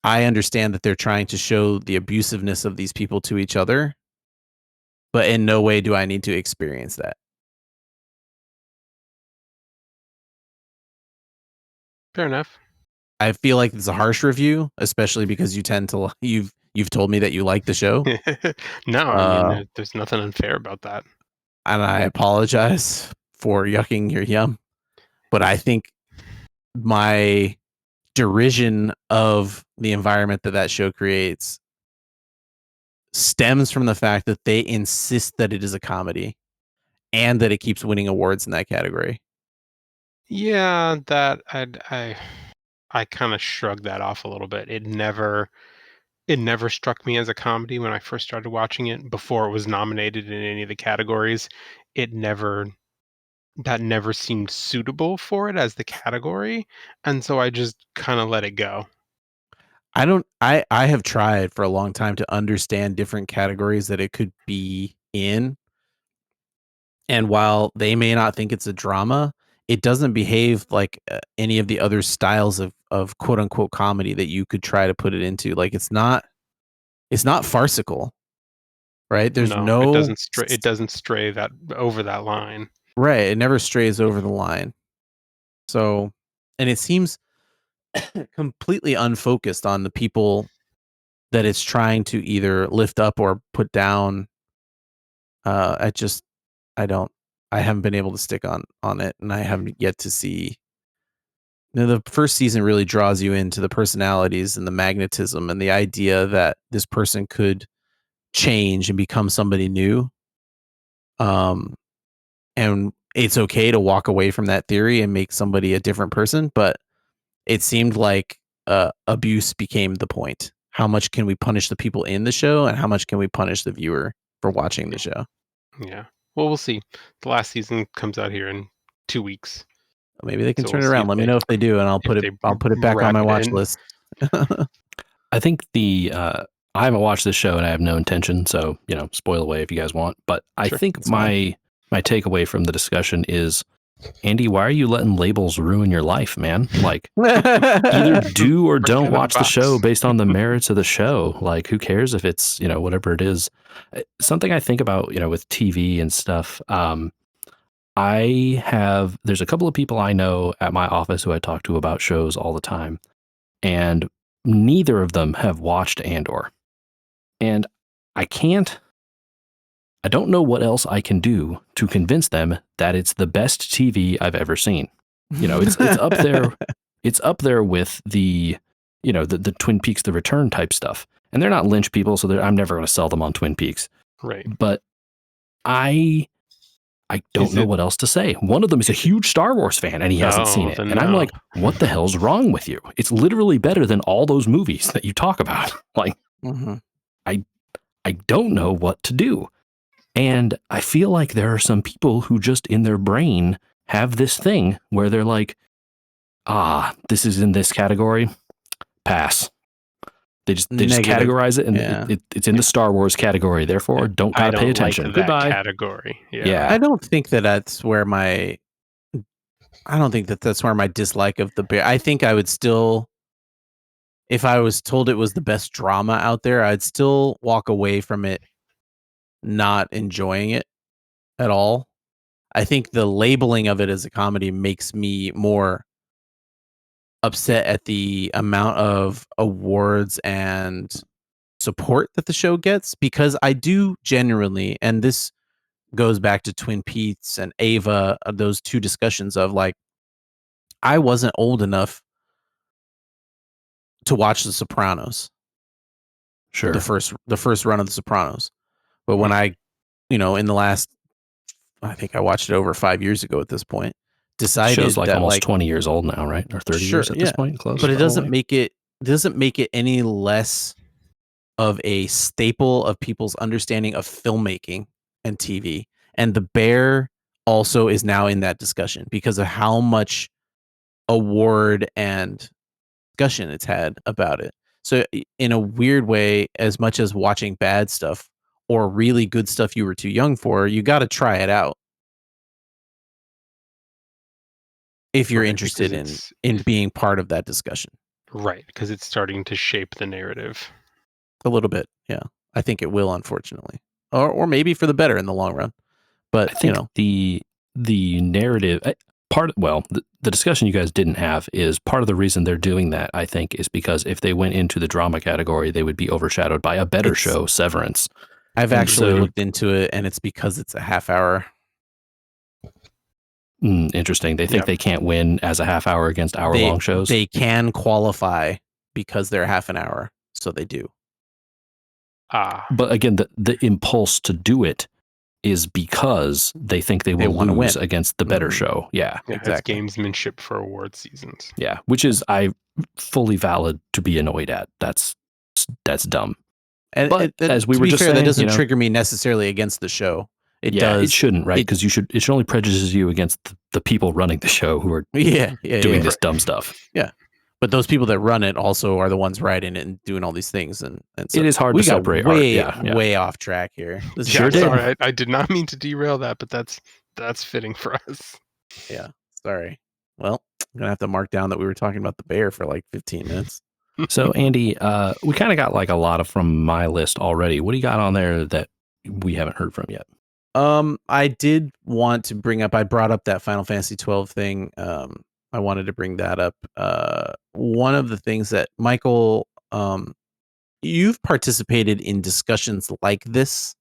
I understand that they're trying to show the abusiveness of these people to each other, but in no way do I need to experience that. Fair enough. I feel like it's a harsh review, especially because you tend to you've told me that you like the show. No, I mean Uh, there's nothing unfair about that. and I apologize for yucking your yum, but I think my derision of the environment that show creates stems from the fact that they insist that it is a comedy and that it keeps winning awards in that category. Yeah, that I kind of shrugged that off a little bit. It never struck me as a comedy when I first started watching it before it was nominated in any of the categories. It never that never seemed suitable for it as the category, and so I just kind of let it go. I have tried for a long time to understand different categories that it could be in, and while they may not think it's a drama, it doesn't behave like any of the other styles of quote unquote comedy that you could try to put it into. Like it's not farcical, right? There's No, it no doesn't stray. It doesn't stray that over that line. right. It never strays over the line. So, and it seems completely unfocused on the people that it's trying to either lift up or put down. I just I don't I haven't been able to stick on it, and I haven't yet to see. The first season really draws you into the personalities and the magnetism and the idea that this person could change and become somebody new. Um, and it's okay to walk away from that theory and make somebody a different person, but it seemed like abuse became the point. How much can we punish the people in the show, and how much can we punish the viewer for watching the show? Yeah. Well, we'll see. The last season comes out here in 2 weeks, Maybe they can so we'll turn it see around. Let me know if they do, and if they I'll put it back on wrap my it watch in. list. I think I haven't watched this show and I have no intention, so spoil away if you guys want. But I Sure, think my takeaway from the discussion is, Andy, why are you letting labels ruin your life, man? Like, either do or don't Breaking that watch the box. show based on the merits of the show. Like, who cares if it's whatever it is? Something I think about with TV and stuff. There's a couple of people I know at my office who I talk to about shows all the time, and neither of them have watched Andor. And I don't know what else I can do to convince them that it's the best TV I've ever seen. It's up there. It's up there with the Twin Peaks: The Return type stuff. And they're not Lynch people, so I'm never going to sell them on Twin Peaks. Right. But I don't know what else to say. One of them is a huge Star Wars fan and he hasn't seen it. And I'm like, what the hell's wrong with you? It's literally better than all those movies that you talk about. Like, I don't know what to do. And I feel like there are some people who just in their brain have this thing where they're like, this is in this category. Pass. They just categorize it, and it's in the Star Wars category. Therefore, don't gotta pay attention. Like Goodbye. that category. Yeah. I don't think that's where my dislike of the bear. I think I would still, if I was told it was the best drama out there, I'd still walk away from it not enjoying it at all. I think the labeling of it as a comedy makes me more upset at the amount of awards and support that the show gets, because I do genuinely, and this goes back to Twin Peaks and Ava, those two discussions of like, I wasn't old enough to watch The Sopranos. Sure. The first run of The Sopranos. But when I, in the last, I think I watched it over 5 years ago at this point, decided show's like that almost 20 years old now, right? Or 30 years at this point, close. But it doesn't make it any less of a staple of people's understanding of filmmaking and TV. And The Bear also is now in that discussion because of how much award and discussion it's had about it. So in a weird way, as much as watching bad stuff or really good stuff you were too young for, you got to try it out if you're interested in being part of that discussion. Right, because it's starting to shape the narrative. A little bit, yeah. I think it will, unfortunately. Or maybe for the better in the long run. But, I think the narrative the discussion you guys didn't have is part of the reason they're doing that, I think, is because if they went into the drama category, they would be overshadowed by a better show, Severance. I've actually looked into it, and it's because it's a half hour. Interesting. They think they can't win as a half hour against hour-long shows? They can qualify because they're half an hour, so they do. But again, the impulse to do it is because they think they will lose against the better show. Yeah, exactly. It's gamesmanship for award seasons. Yeah, which is fully valid to be annoyed at. That's dumb. And but as we were just saying, that doesn't trigger me necessarily against the show. It Yeah, does. it shouldn't, right? Because it should only prejudice you against the people running the show who are doing this dumb stuff. Yeah. But those people that run it also are the ones writing it and doing all these things, and so it is hard we to got separate way art. way off track here. This Sure did. Sorry, I did not mean to derail that, but that's fitting for us. Yeah, sorry. Well, I'm gonna have to mark down that we were talking about the bear for like 15 minutes. So Andy, we kind of got like a lot from my list already. What do you got on there that we haven't heard from yet? I did want to bring up. I brought up that Final Fantasy 12 thing. I wanted to bring that up. One of the things that Michael, you've participated in discussions like this,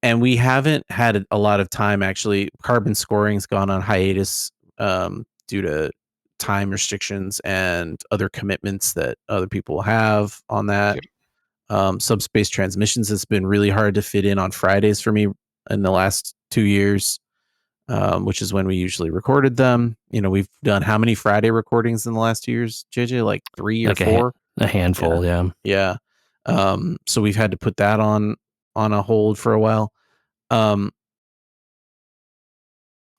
and we haven't had a lot of time. Actually, Carbon Scoring's gone on hiatus due to time restrictions and other commitments that other people have on that. Yep. Subspace Transmissions has been really hard to fit in on Fridays for me in the last 2 years, which is when we usually recorded them. We've done how many Friday recordings in the last 2 years, JJ? Like 3 or 4? A handful, yeah. So we've had to put that on a hold for a while.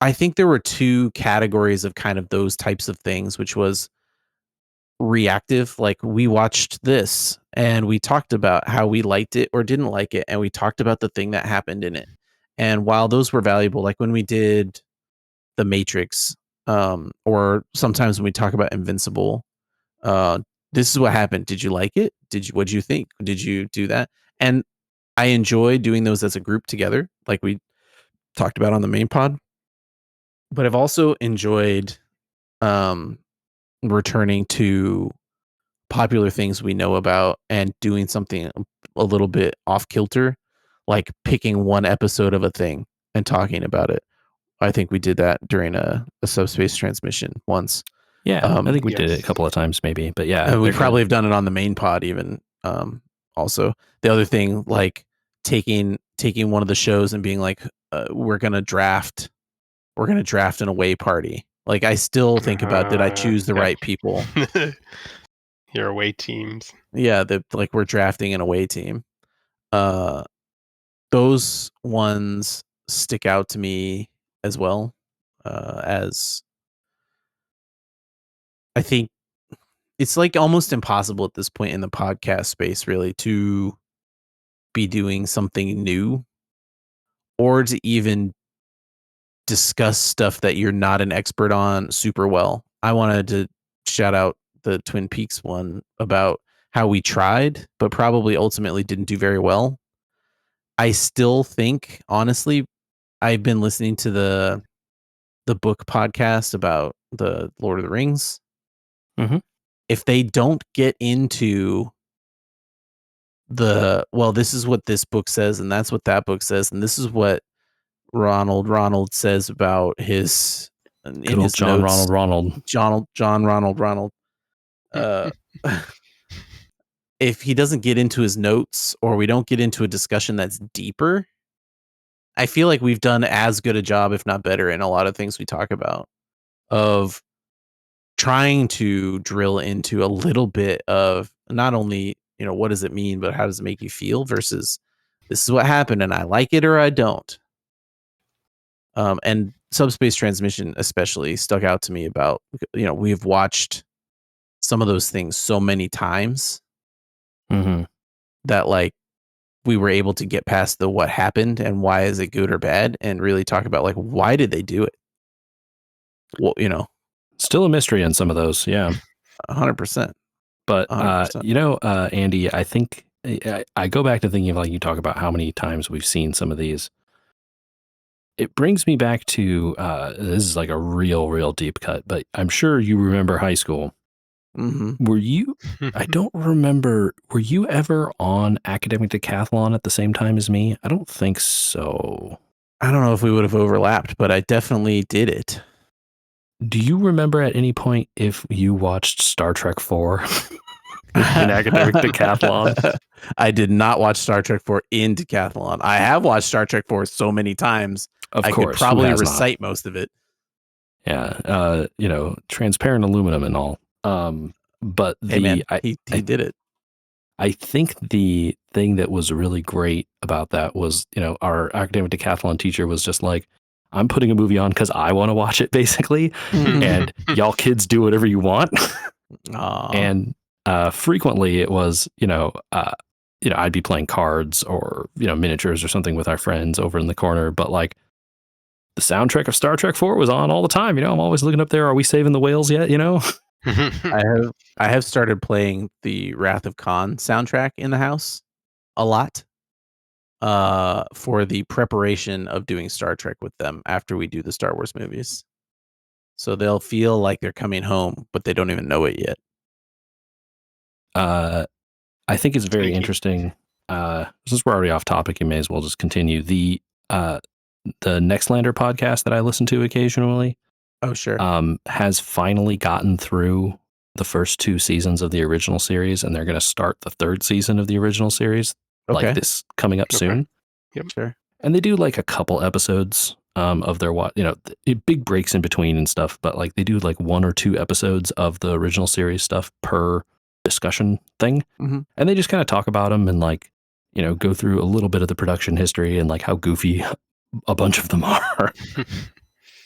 I think there were 2 categories of kind of those types of things, which was reactive. Like, we watched this and we talked about how we liked it or didn't like it, and we talked about the thing that happened in it. And while those were valuable, like when we did The Matrix, or sometimes when we talk about Invincible, this is what happened. Did you like it? What'd you think? Did you do that? And I enjoy doing those as a group together, like we talked about on the main pod. But I've also enjoyed returning to popular things we know about and doing something a little bit off kilter, like picking one episode of a thing and talking about it. I think we did that during a Subspace Transmission once. Yeah, I think we did it a couple of times maybe, but yeah. We probably have done it on the main pod even. Also, the other thing, like taking one of the shows and being like, we're going to draft an away party. Like, I still think about, did I choose the right people? Your away teams. Yeah, like we're drafting an away team. Those ones stick out to me as well, as I think it's like almost impossible at this point in the podcast space, really, to be doing something new or to even discuss stuff that you're not an expert on super well. I wanted to shout out the Twin Peaks one about how we tried, but probably ultimately didn't do very well. I still think, honestly, I've been listening to the book podcast about the Lord of the Rings. Mm-hmm. If they don't get into this is what this book says, and that's what that book says, and this is what Ronald says about his in his John notes. John Ronald. If he doesn't get into his notes, or we don't get into a discussion that's deeper, I feel like we've done as good a job, if not better, in a lot of things we talk about, of trying to drill into a little bit of not only, what does it mean, but how does it make you feel, versus this is what happened and I like it or I don't. And Subspace Transmission especially stuck out to me about, we've watched some of those things so many times that, like, we were able to get past the what happened and why is it good or bad, and really talk about, like, why did they do it? Well, still a mystery in some of those. Yeah. 100%. But, 100%. Andy, I think I go back to thinking of, like, you talk about how many times we've seen some of these. It brings me back to, this is like a real deep cut, but I'm sure you remember high school. Mm-hmm. Were you, I don't remember, were you ever on Academic Decathlon at the same time as me? I don't think so. I don't know if we would have overlapped, but I definitely did it. Do you remember at any point if you watched Star Trek 4 in Academic Decathlon? I did not watch Star Trek 4 in Decathlon. I have watched Star Trek 4 so many times. Of I course, could probably recite most of it. Yeah, transparent aluminum and all. But hey man, he did it. I think the thing that was really great about that was, our academic decathlon teacher was just like, I'm putting a movie on because I want to watch it, basically, and y'all kids do whatever you want. And frequently it was, I'd be playing cards or miniatures or something with our friends over in the corner, but like the soundtrack of Star Trek 4 was on all the time. I'm always looking up there. Are we saving the whales yet? I have started playing the Wrath of Khan soundtrack in the house a lot for the preparation of doing Star Trek with them after we do the Star Wars movies. So they'll feel like they're coming home, but they don't even know it yet. I think it's very interesting. Since we're already off topic, you may as well just continue. The Nextlander podcast that I listen to occasionally, oh sure, has finally gotten through the first 2 seasons of the original series, and they're going to start the 3rd season of the original series, like this coming up soon. Yep, sure. And they do like a couple episodes of their big breaks in between and stuff, but like they do like 1 or 2 episodes of the original series stuff per discussion thing, and they just kind of talk about them and like go through a little bit of the production history and like how goofy a bunch of them are.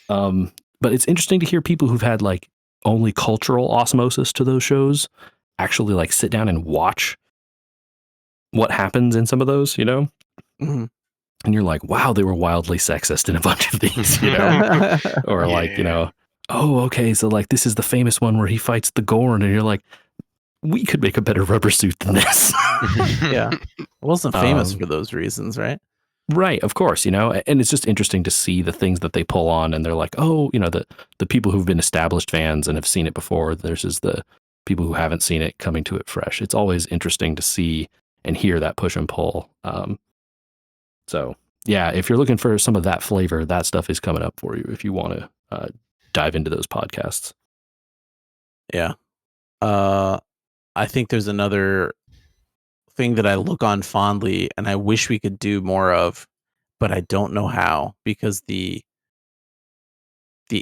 But it's interesting to hear people who've had like only cultural osmosis to those shows actually like sit down and watch what happens in some of those, and you're like, wow, they were wildly sexist in a bunch of these, or like, oh, okay, so like this is the famous one where he fights the Gorn, and you're like, we could make a better rubber suit than this. Yeah, it wasn't famous for those reasons, right? Right, of course, and it's just interesting to see the things that they pull on, and they're like, oh, the people who've been established fans and have seen it before versus the people who haven't seen it coming to it fresh. It's always interesting to see and hear that push and pull. So yeah, if you're looking for some of that flavor, that stuff is coming up for you if you want to dive into those podcasts. Yeah. I think there's another thing that I look on fondly and I wish we could do more of, but I don't know how, because the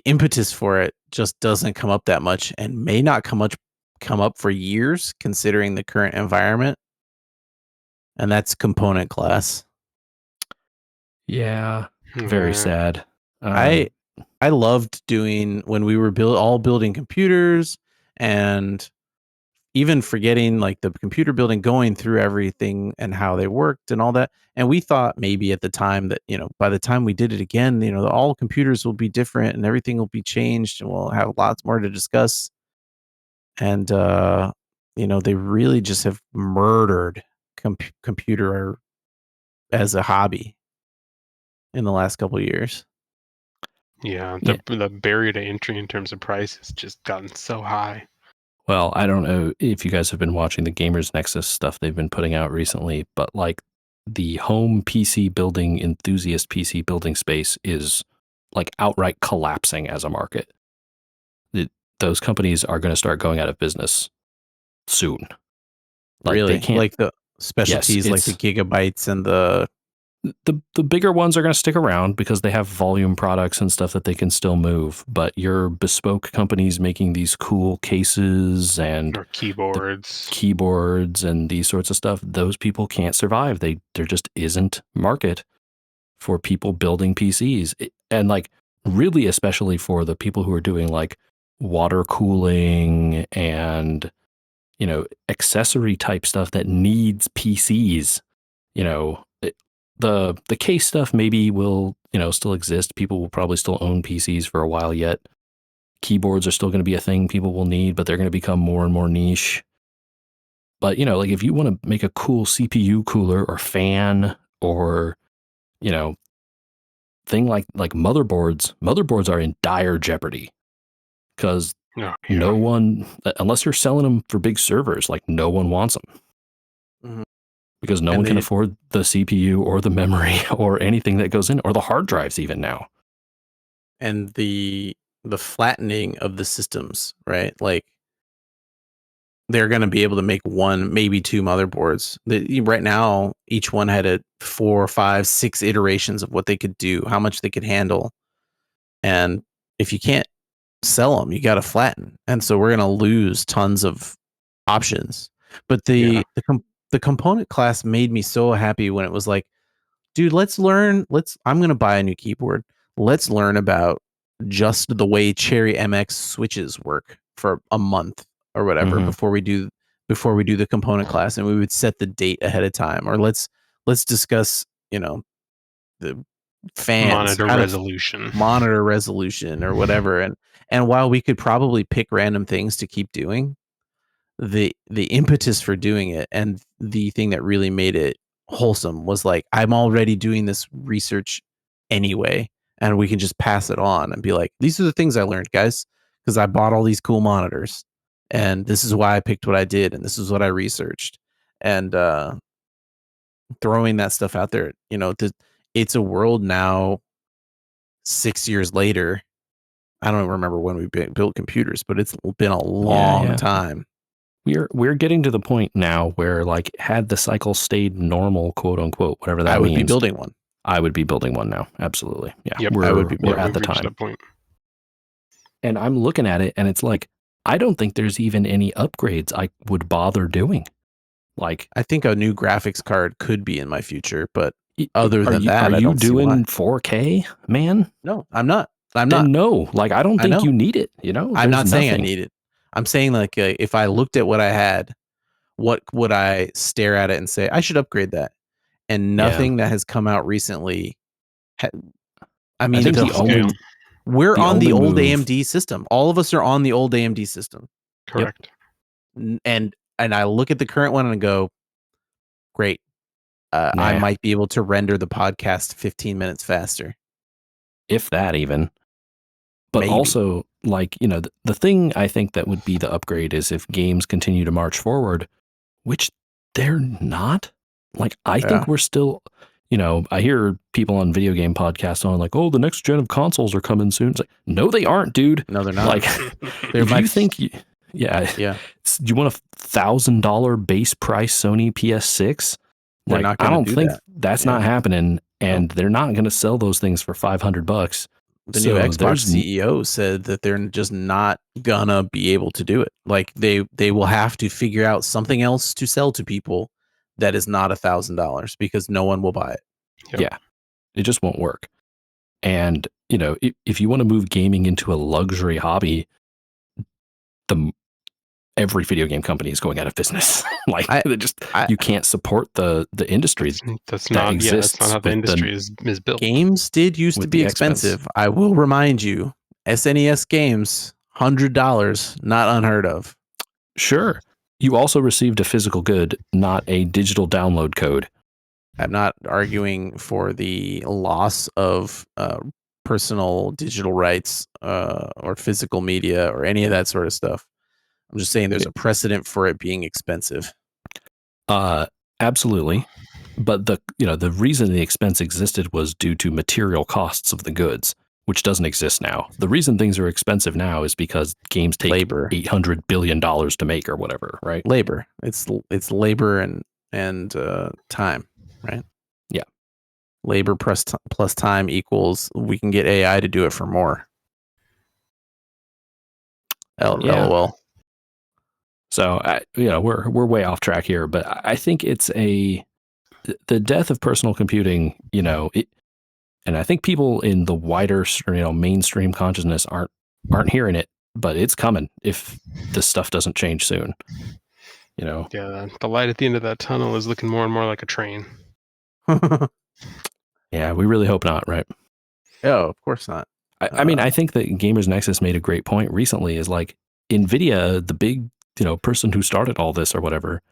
impetus for it just doesn't come up that much and may not come up for years considering the current environment. And that's component class. Yeah, very sad. I loved doing when we were building computers and even forgetting like the computer building, going through everything and how they worked and all that. And we thought maybe at the time that, by the time we did it again, all computers will be different and everything will be changed and we'll have lots more to discuss. And, they really just have murdered computer as a hobby in the last couple of years. Yeah, the barrier to entry in terms of price has just gotten so high. Well, I don't know if you guys have been watching the Gamers Nexus stuff they've been putting out recently, but like the home PC building, enthusiast PC building space is like outright collapsing as a market. Those companies are going to start going out of business soon. Like really? They can't, like the specialties, like the gigabytes and the bigger ones are going to stick around because they have volume products and stuff that they can still move. But your bespoke companies making these cool cases and or keyboards and these sorts of stuff, those people can't survive. There just isn't market for people building PCs. And like really, especially for the people who are doing like water cooling and, accessory type stuff that needs PCs, the case stuff maybe will, still exist. People will probably still own PCs for a while yet. Keyboards are still going to be a thing people will need, but they're going to become more and more niche. But, like if you want to make a cool CPU cooler or fan or, thing like motherboards are in dire jeopardy because no one, unless you're selling them for big servers, like no one wants them. Mm-hmm. Because no one can afford the CPU or the memory or anything that goes in, or the hard drives even now. And the flattening of the systems, right? Like they're going to be able to make 1, maybe 2 motherboards. Right now, each one had 4, 5, 6 iterations of what they could do, how much they could handle. And if you can't sell them, you got to flatten. And so we're going to lose tons of options. But the the component class made me so happy when it was like, dude, I'm going to buy a new keyboard. Let's learn about just the way Cherry MX switches work for a month or whatever before we do the component class, and we would set the date ahead of time. Or let's discuss, the fans, Monitor how to resolution. monitor resolution or whatever. And while we could probably pick random things to keep doing, the impetus for doing it and the thing that really made it wholesome was like, I'm already doing this research anyway, and we can just pass it on and be like, these are the things I learned, guys, because I bought all these cool monitors, and this is why I picked what I did, and this is what I researched. And throwing that stuff out there, it's a world now 6 years later. I don't remember when we built computers, but it's been a long time. We're getting to the point now where, like, had the cycle stayed normal, quote unquote, whatever that I would means, be building one. I would be building one now. Absolutely. Yeah. Yep. We're at the reached time. that point. And I'm looking at it and it's like, I don't think there's even any upgrades I would bother doing. Like, I think a new graphics card could be in my future, but other than that, are I you don't see why. doing 4K, man? No, I'm not. Then no, like, I don't think you need it. I'm not saying I need it. I'm saying, like, if I looked at what I had, what would I stare at it and say I should upgrade that? And nothing that has come out recently. I mean, I think we're on the old move, AMD system. All of us are on the old AMD system. Correct. Yep. And I look at the current one and go, great. I might be able to render the podcast 15 minutes faster. If that even. But maybe. Also, like, the thing I think that would be the upgrade is if games continue to march forward, which they're not. Like, I think we're still, I hear people on video game podcasts on like, oh, the next gen of consoles are coming soon. It's like, no, they aren't, dude. No, they're not. Like, if you think, do you want $1,000 base price Sony PS6? Like, I don't think that's not happening, and they're not going to sell those things for $500. The new Xbox CEO said that they're just not gonna be able to do it. Like, they will have to figure out something else to sell to people that is not $1,000 because no one will buy it. Yep. Yeah, it just won't work. And if you want to move gaming into a luxury hobby, every video game company is going out of business. Like, you can't support the industry. That's not how the industry is built. Games did used to be expensive. I will remind you, SNES games, $100, not unheard of. Sure. You also received a physical good, not a digital download code. I'm not arguing for the loss of personal digital rights or physical media or any of that sort of stuff. I'm just saying there's a precedent for it being expensive. Absolutely. But the reason the expense existed was due to material costs of the goods, which doesn't exist now. The reason things are expensive now is because games take $800 billion to make or whatever, right? Labor. It's labor and time, right? Yeah. Labor plus time equals we can get AI to do it for more. LOL. So, we're way off track here, but I think it's the death of personal computing, and I think people in the wider, mainstream consciousness aren't hearing it, but it's coming if this stuff doesn't change soon. Yeah, the light at the end of that tunnel is looking more and more like a train. Yeah, we really hope not, right? Oh, of course not. I mean, I think that Gamers Nexus made a great point recently is like NVIDIA, the big person who started all this or whatever,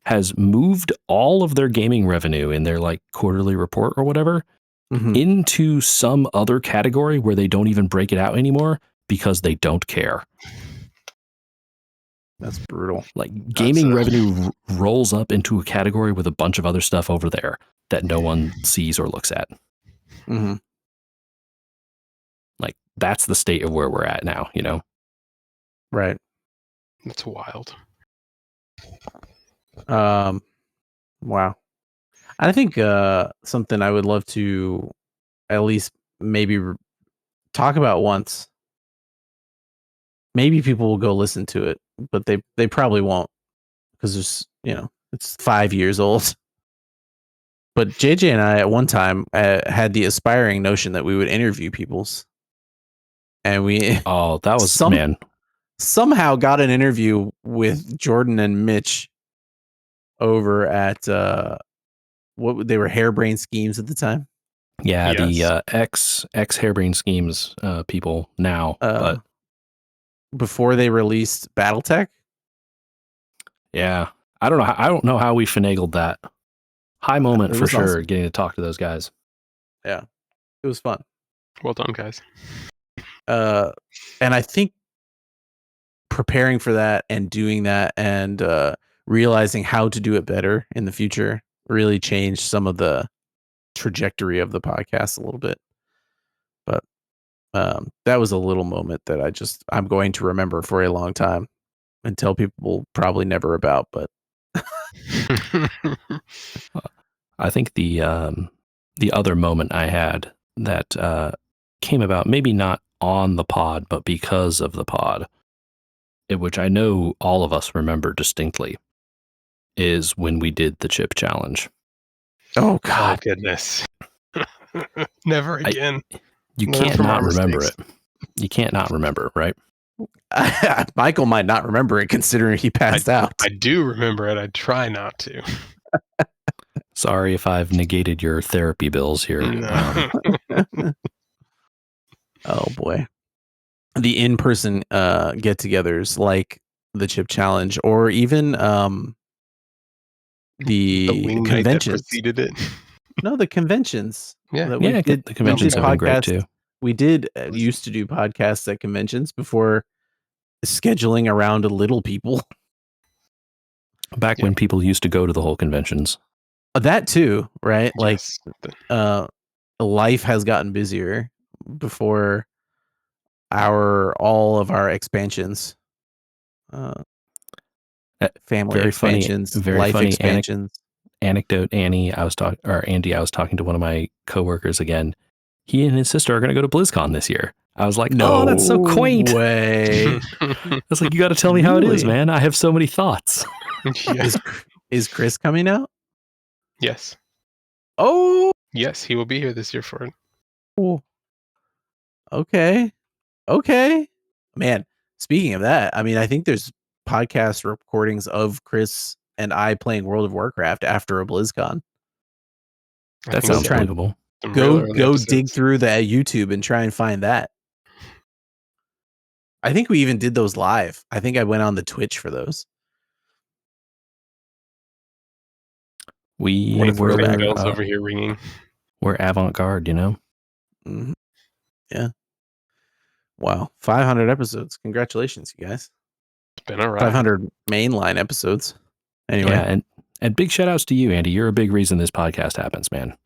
has moved all of their gaming revenue in their like quarterly report or whatever into some other category where they don't even break it out anymore because they don't care. That's brutal. Like, gaming revenue rolls up into a category with a bunch of other stuff over there that no one sees or looks at. Mm-hmm. Like, that's the state of where we're at now, Right. That's wild. Wow. I think something I would love to at least maybe talk about once. Maybe people will go listen to it, but they probably won't because there's It's 5 years old. But JJ and I at one time had the aspiring notion that we would interview peoples, and we that was somehow got an interview with Jordan and Mitch over at what they were Harebrained Schemes at the time. Yeah, Yes. the ex Harebrained Schemes people now, but before they released BattleTech. Yeah, I don't know how we finagled that. High moment for sure, awesome. getting to talk to those guys. Yeah, it was fun. Well done, guys. And I think preparing for that and doing that and realizing how to do it better in the future really changed some of the trajectory of the podcast a little bit. But that was a little moment that I'm going to remember for a long time and tell people probably never about. But I think the other moment I had that came about, maybe not on the pod, but because of the pod, which I know all of us remember distinctly, is when we did the chip challenge. Oh God, goodness! Never again. You can't not remember it. You can't not remember, right? Michael might not remember it considering he passed out. I do remember it. I try not to. Sorry if I've negated your therapy bills here. No. Oh boy. The in-person get-togethers like the chip challenge or even the wing night that conventions. preceded it. No, the conventions. Yeah. That we did, the conventions have been great too. We did used to do podcasts at conventions before scheduling around little people. Back when people used to go to the whole conventions. That too, right? Yes. Like life has gotten busier before all of our expansions. Family very expansions, funny, very life funny expansions. Anecdote, Andy, I was talking to one of my coworkers again. He and his sister are going to go to BlizzCon this year. I was like, No, oh, that's so quaint. Way. I was like, you got to tell me how it is, man. I have so many thoughts. Yeah. Is Chris coming out? Yes. Oh, yes, he will be here this year for it. Cool. Okay. Man, speaking of that, I mean, I think there's podcast recordings of Chris and I playing World of Warcraft after a BlizzCon. That sounds believable. Go dig through the YouTube and try and find that. I think we even did those live. I think I went on the Twitch for those. We were bells over here ringing. We're avant-garde, you know? Mm-hmm. Yeah. Wow. 500 episodes. Congratulations, you guys. It's been a ride. 500 mainline episodes. Anyway. Yeah, and big shout outs to you, Andy. You're a big reason this podcast happens, man.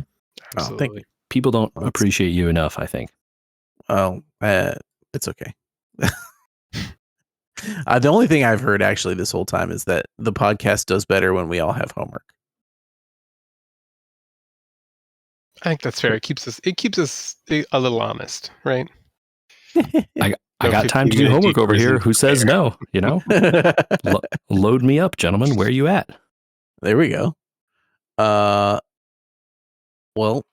Absolutely. Oh, thank you. People don't appreciate you enough, I think. Oh, it's okay. The only thing I've heard actually this whole time is that the podcast does better when we all have homework. I think that's fair. It keeps us a little honest, right? I got time to do homework over here. Who says no? You know, load me up, gentlemen. Where are you at? There we go. Well,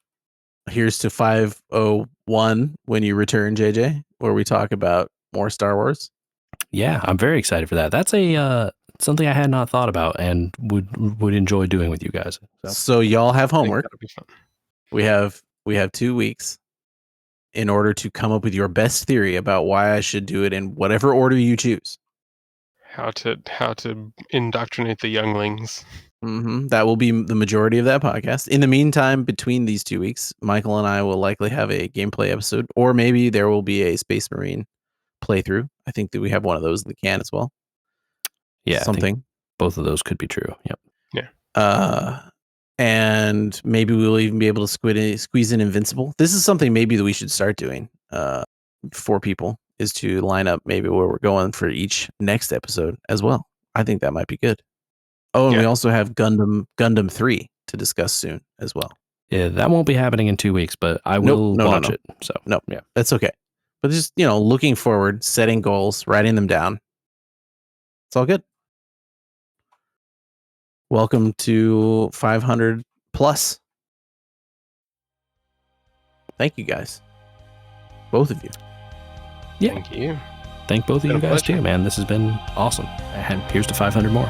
here's to 501 when you return, JJ, where we talk about more Star Wars. Yeah, I'm very excited for that. That's a something I had not thought about and would enjoy doing with you guys. So y'all have homework. That'll be fun. We have 2 weeks in order to come up with your best theory about why I should do it in whatever order you choose. How to indoctrinate the younglings. Mm-hmm. That will be the majority of that podcast. In the meantime, between these 2 weeks, Michael and I will likely have a gameplay episode, or maybe there will be a Space Marine playthrough. I think that we have one of those in the can as well. Yeah, something. Both of those could be true. Yep. Yeah. And maybe we'll even be able to squeeze in Invincible. This is something maybe that we should start doing for people, is to line up maybe where we're going for each next episode as well. I think that might be good. Oh, and we also have Gundam 3 to discuss soon as well. Yeah, that won't be happening in 2 weeks, but I will watch it. So yeah, that's okay. But just, looking forward, setting goals, writing them down. It's all good. welcome to 500 plus. Thank you guys, both of you. Yeah. Thank you. Thank both of Been you a guys pleasure. too, man. This has been awesome. And here's to 500 more.